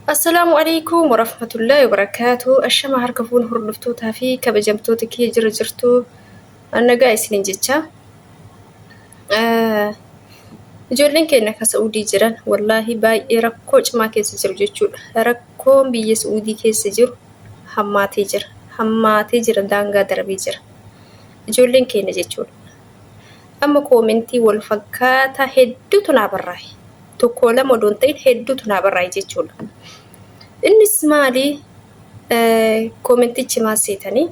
السلام عليكم ورحمة الله وبركاته. الشما هركفون هردفتو تافي كبجمتو تكي جرجرتو النقا إسلين جيتشا. جولين كينا كسعودي جران والله باي ركوش ما كيس جر جيتشو ركوم بي سعودي كيس جر حماتي جر دانغا دربي جر جولين كينا جيتشو أما كومنتي والفكاتا هدو تنابراي تقول مدونتين هدو تنابراي جيتشو إنس مالي كومنتي ما سيتني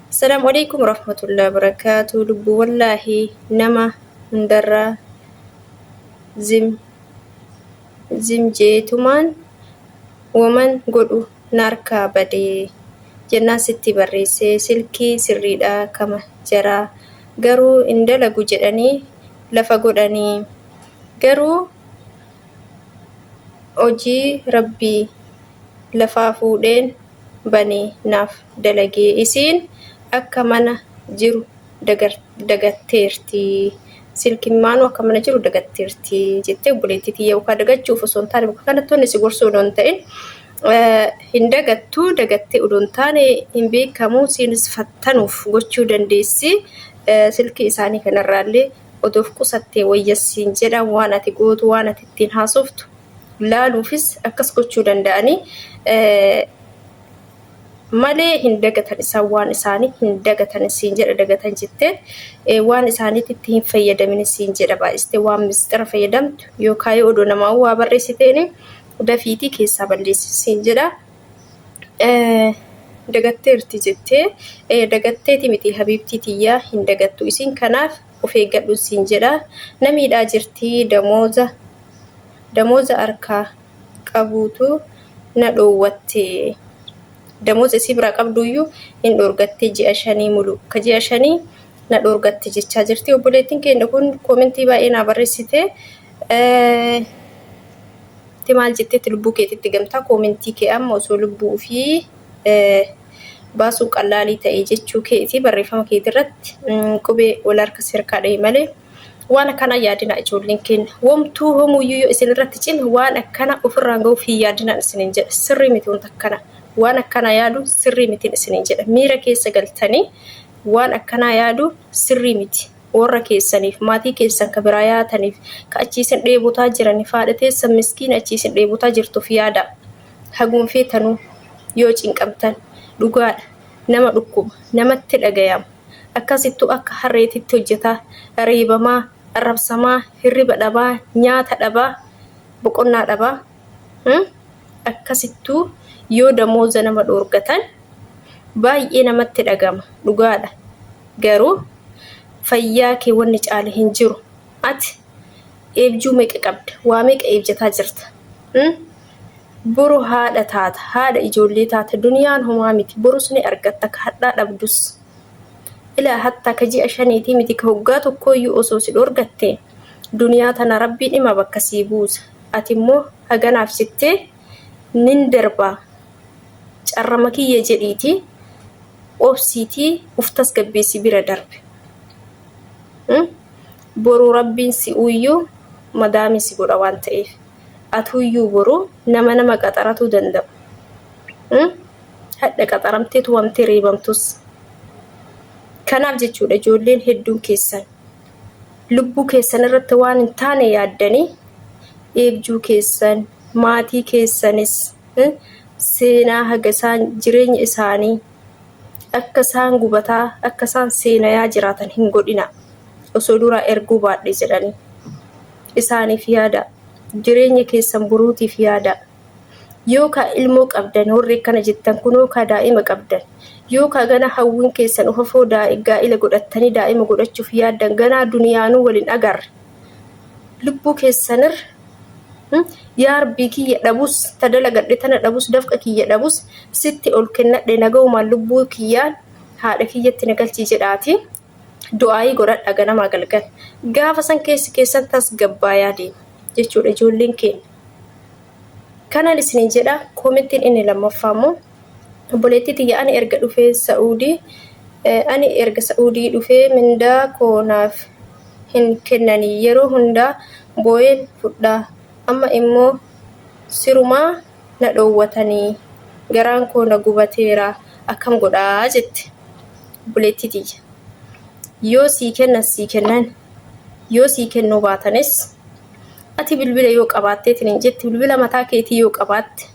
السلام عليكم ورحمة الله وبركاته. لب والله نما ندرة زم جيتمان ومن قلو ناركا بدي جنا ستي بريسي سلكي سريدا كما جرا garuu indalagu jedhanii lafa godhanii garuu hojii rabbii lafaa fuudheen banii naaf dalagee isiin akka mana jiru dagatteerti silkimmaan akka mana jiru dagatteerti jettee buleetti tiyya uka dagachuuf osoo hin taane kanattoonni si gorsuu odoon ta'in hin dagattuu dagattee odoon taane hin beekamu siinis fattanuuf gochuu dandeessi. Silki isaanii kanarraallee odoof qusattee wayyassiin jedha waan ati gootu waan ati ittiin haasoftu laaluufis akkas gochuu danda'anii malee hin dagatan isaan waan isaanii hin dagatan siin jedha dagatan jettee waan isaaniitti hin fayyadamin siin jedha baay'istee waan mistira fayyadamtu yookaan odoo namaa waa barreessiteeni dafiitii keessaa balleessisiin jedha. Dagatteerti jettee dagatteeti miti habiibtii tiyyaa hin dagattu isin kanaaf of eeggadhu siin jedha. Namiidhaa jirti damooza harkaa qabuutu na dhoowwatte damooza isii biraa qabduyyuu hin dhoorgatte ji'a 5 mulu ka ji'a 5 na dhoorgatte jechaa jirti. Obboleettiin keenya kun koomentii baay'ee na barreessite maal jetteetti lubbuu keetitti gamtaa koomentii kee amma osoo lubbuu fi baasuu qalaalii ta'ee jechuu keetii barreeffama keetii irratti qubee wal harka sirkaadha malee waan akkana yaadina ijoolleen keenya womtuu homuyyuu yoo isin irratti cime waan akkana ofirraan ga'uuf hin yaadina isiniin jedha sirrii miti wanta akkana waan akkana yaadu sirrii miti isiniin jedha miira keessa galtanii waan akkana yaadu sirrii miti warra keessaniif maatii keessan ka biraa yaataniif ka achiisin dheebotaa jiraniif haadha teessan miskiin achiisin dheebotaa jirtuuf yaada haguunfee tanuu yoo cinqamtan dhugaadha nama dhukkuba namatti dhagayama akkasittuu akka harreetitti hojjetaa reebamaa arrabsamaa hirriba dhabaa nyaata dhabaa boqonnaa dhabaa akkasittuu yoo damooza nama dhoorgatan baay'ee namatti dhagama dhugaadha garuu fayyaa kee wanni caale hin jiru ati eebjuu meeqa qabda waa meeqa eebjataa jirta boru haadha taata haadha ijoollee taata duniyaan homaa miti borus ni argatta ka hadhaa dhabdus ilaa hatta ka ji'a 5 miti ka hoggaa tokkooyyuu osoo si dhoorgatte duniyaa tana rabbiin dhima bakka sii buusa ati immoo haganaaf sittee nin darbaa carrama kiyya jedhiiti obsiitii uftas gabbeessi bira darbe boru rabbiin si uyyuu madaami si godha waan ta'eef atuyyuu boru nama qaxaratu danda'u hadda qaxaramteetu wamtee reebamtus kanaaf jechuudha ijoolleen hedduun keessan lubbuu keessan irratti waan hin taane yaaddanii eebjuu keessan maatii keessanis seenaa haga isaan jireenya isaanii akka isaan gubataa akka isaan seenayaa jiraatan hin godhina osoo duraa erguu baadhe jedhanii isaaniif yaada jireenya keessan buruutiif yaada yookaan ilmoo qabdan warri kana jettan kunoo ka daa'ima qabdan yookaan gana hawwiin keessan ofofoo gaa'ila godhattanii daa'ima godhachuuf yaaddan ganaa duniyaanuu waliin agarre lubbuu keessanir yaa rabbii kiyya dhabus tadalagadhe tana dhabus dafqa kiyya dhabus sitti ol kennadhe nagaumaan lubbuu kiyyaan haadha kiyyatti nagalchii jedhaati du'aayii godhadha ganamaa galgal gaafa san keessan tas gabbaayaa deema jechuudha ijoolleen keenya kanaan isiniin jedha koomentiin inni lammaffaa immoo obboleettii tiyya ani erga dhufee Saa'udii dhufee mindaa koonaaf hin kennanii yeroo hundaa boo'een fudhaa amma immoo sirumaa na dhoowwatanii garaan koo na gubateera akkam godhaa jette buleetti tiyya. Yoo sii kennan sii kennan yoo sii kennuu baatanis ati bilbila yoo qabaatteetiin hin jetti bilbila mataa keetii yoo qabaatte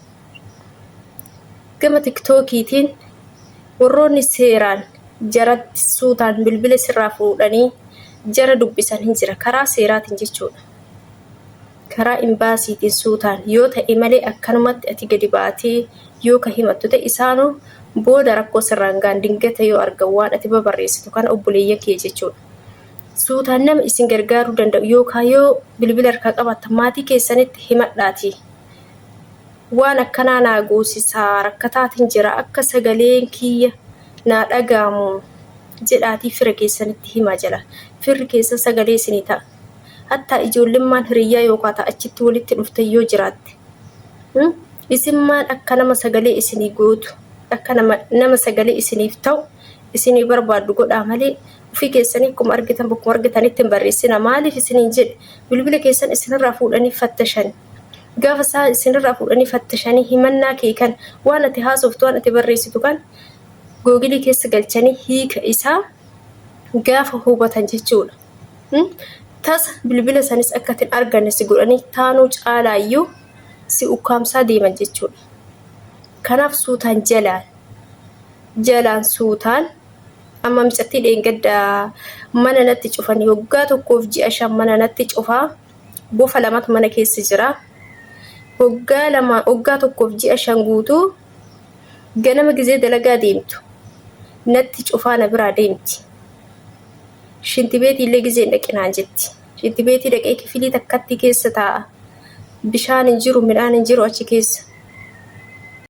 gama tiktookiitiin warroonni seeraan jaratti suutaan bilbila sirraa fuudhanii jara dubbisan hin jira karaa seeraatiin jechuudha. Karaa imbaasiitiin suutaan yoo ta'e malee akkanumatti ati gadi baatee yoo ka himattu ta'e isaanuu booda rakkoo sirraan gaan dingata yoo argan waan ati babarreessitu kana obboleeyyan kee jechuudha. Suutaan nama isin gargaaruu danda'u yookaan yoo bilbila harkaa qabaattan maatii keessanitti himadhaati. Waan akkanaa naa goosisaa rakkataatiin jira akka sagaleen kiyya naa dhagaamu jedhaatii fira keessanitti himaa jala. Firri keessa sagalee isinii ta'a. Hatta ijoollimmaan hiriyyaa yookaan achitti walitti dhufte yoo jiraatte. Isin maan akka nama sagalee isinii gootu akka nama sagalee isiniif ta'u isinii barbaaddu godhaa malee ofii keessanii akkuma argitan bakkuma argitanitti hin barreessina. Maaliif isiniin jedhe bilbila keessan isinirraa fuudhanii fattashan. Gaafa isaa isinirraa fuudhanii fattashanii himannaa kee kan waan ati haasoftu waan ati barreessitu kan googilii keessa galchanii hiika isaa gaafa hubatan jechuudha. Tasa bilbila sanis akka itti arganne si godhanii taanuu caalaayyuu si ukkaamsaa deeman jechuudha. Kanaaf suutaan jalaan suutaan amma micatti dheengaddaa mana natti cufan waggaa tokkoof ji'a 5 mana natti cufaa bofa lamatu mana keessa jira. Waggaa tokkoof ji'a 5 guutuu ganama gizee dalagaa deemtu natti cufaa na biraa deemti. Shinti beetii illee gizee dhaqinaan jetti. Shinti beetii dhaqee kifilii takkatti keessa taa'a. Bishaan hin jiru midhaan hin jiru achi keessa.